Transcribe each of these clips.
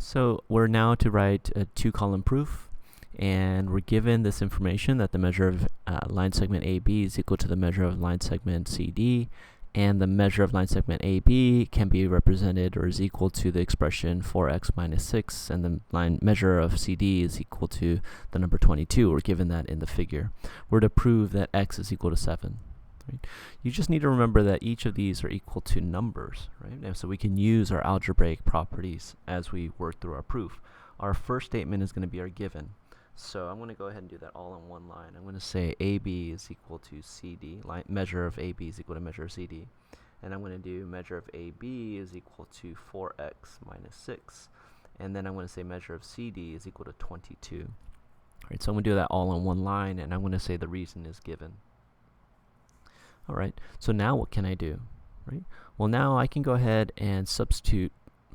So we're now to write a two-column proof, and we're given this information that the measure of line segment AB is equal to the measure of line segment CD, and the measure of line segment AB can be represented or is equal to the expression 4x minus 6, and the line measure of CD is equal to the number 22. We're given that in the figure. We're to prove that x is equal to 7. Right? You just need to remember that each of these are equal to numbers, right? And so we can use our algebraic properties as we work through our proof. Our first statement is going to be our given. So I'm going to go ahead and do that all in one line. I'm going to say AB is equal to CD, measure of AB is equal to measure of CD. And I'm going to do measure of AB is equal to 4x minus 6. And then I'm going to say measure of CD is equal to 22. All right, so I'm going to do that all in one line, and I'm going to say the reason is given. All right, so now what can I do? Right? Well, now I can go ahead and substitute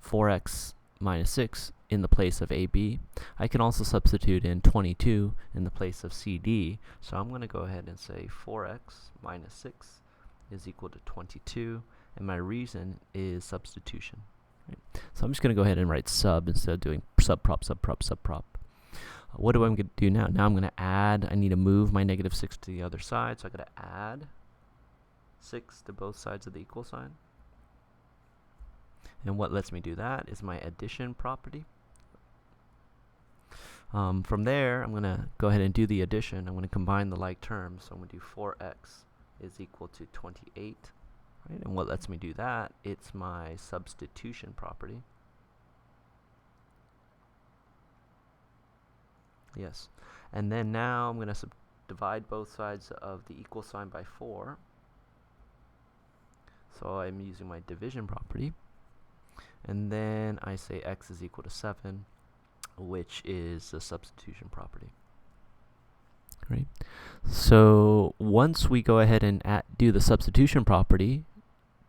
4x minus 6 in the place of AB. I can also substitute in 22 in the place of CD. So I'm going to go ahead and say 4x minus 6 is equal to 22, and my reason is substitution. Right? So I'm just going to go ahead and write sub instead of doing subprop, subprop, subprop. What do I going to do now? Now I'm going to add. I need to move my negative 6 to the other side, so I got to add 6 to both sides of the equal sign. And what lets me do that is my addition property. From there, I'm going to go ahead and do the addition. I'm going to combine the like terms. So I'm going to do 4x is equal to 28. Right? And what lets me do that? It's my substitution property. Yes. And then now I'm going to divide both sides of the equal sign by 4. So I'm using my division property. And then I say x is equal to 7, which is the substitution property. Right? So once we go ahead and do the substitution property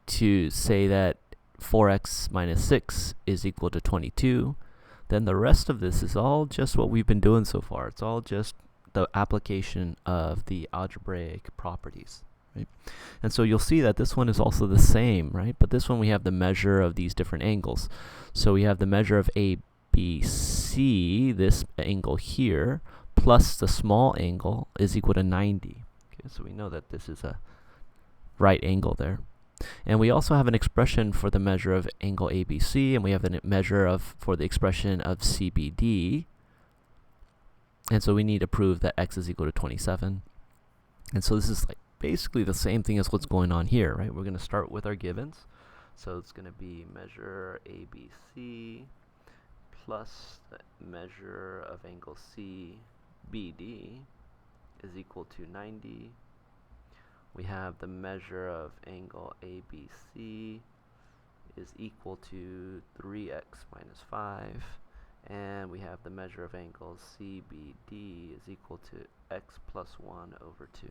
to say that 4x minus 6 is equal to 22, then the rest of this is all just what we've been doing so far. It's all just the application of the algebraic properties. Right? And so you'll see that this one is also the same, right? But this one we have the measure of these different angles. So we have the measure of ABC, this angle here, plus the small angle is equal to 90. Okay, so we know that this is a right angle there. And we also have an expression for the measure of angle ABC, and we have a measure for the expression of CBD. And so we need to prove that x is equal to 27. And so this is like basically the same thing as what's going on here, right? We're going to start with our givens. So it's going to be measure ABC plus the measure of angle CBD is equal to 90. We have the measure of angle ABC is equal to 3x minus 5. And we have the measure of angle CBD is equal to x plus 1 over 2.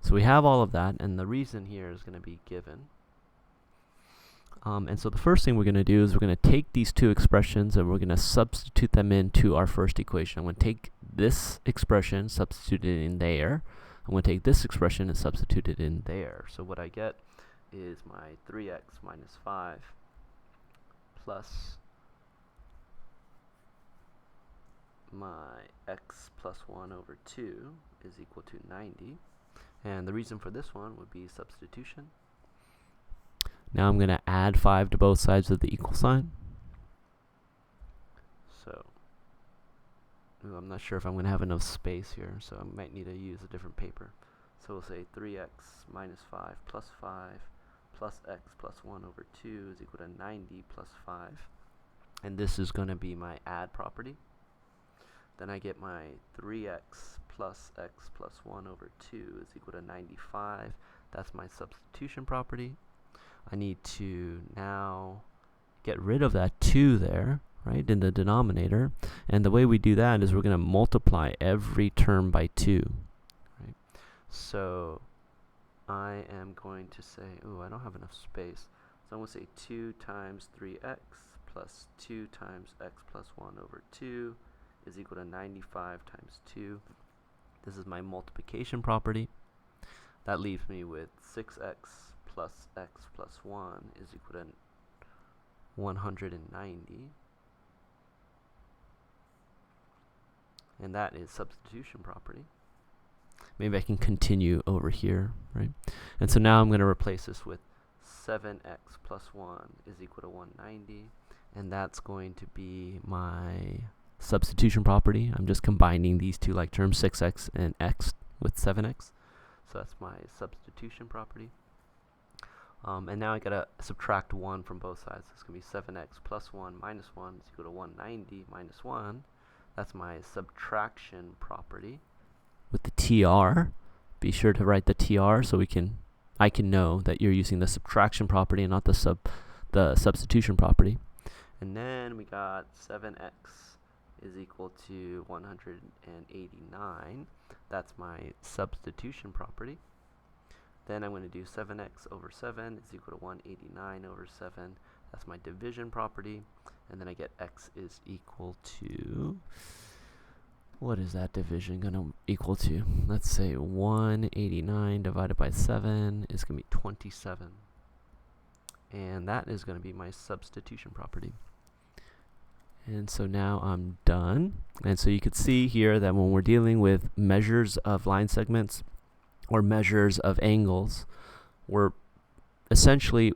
So we have all of that, and the reason here is going to be given. And so the first thing we're going to do is we're going to take these two expressions and we're going to substitute them into our first equation. I'm going to take this expression, substitute it in there. I'm going to take this expression and substitute it in there. So what I get is my 3x minus 5 plus my x plus 1 over 2 is equal to 90. And the reason for this one would be substitution. Now I'm going to add 5 to both sides of the equal sign. So I'm not sure if I'm going to have enough space here, so I might need to use a different paper. So we'll say 3x minus 5 plus 5 plus x plus 1 over 2 is equal to 90 plus 5. And this is going to be my add property. Then I get my 3x plus x plus 1 over 2 is equal to 95. That's my substitution property. I need to now get rid of that 2 there, right, in the denominator. And the way we do that is we're going to multiply every term by 2. Right? So I am going to say, I don't have enough space. So I'm going to say 2 times 3x plus 2 times x plus 1 over 2 is equal to 95 times 2. This is my multiplication property. That leaves me with 6x plus x plus 1 is equal to 190. and that is substitution property. Maybe I can continue over here, right? And so now I'm going to replace this with 7x plus 1 is equal to 190, and that's going to be my substitution property. I'm just combining these two like terms, 6x and x with 7x. So that's my substitution property. And now I gotta subtract 1 from both sides. It's gonna be 7x plus 1 minus 1 is equal to 190 minus 1. That's my subtraction property. With the TR, be sure to write the TR so I can know that you're using the subtraction property and not the substitution property. And then we got 7x is equal to 189. That's my substitution property. Then I'm going to do 7x over 7 is equal to 189 over 7. That's my division property. And then I get x is equal to, what is that division going to equal to? Let's say 189 divided by 7 is going to be 27. And that is going to be my substitution property. And so now I'm done. And so you could see here that when we're dealing with measures of line segments or measures of angles, we're essentially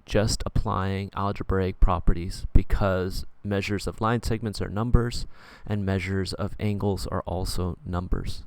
just applying algebraic properties, because measures of line segments are numbers and measures of angles are also numbers.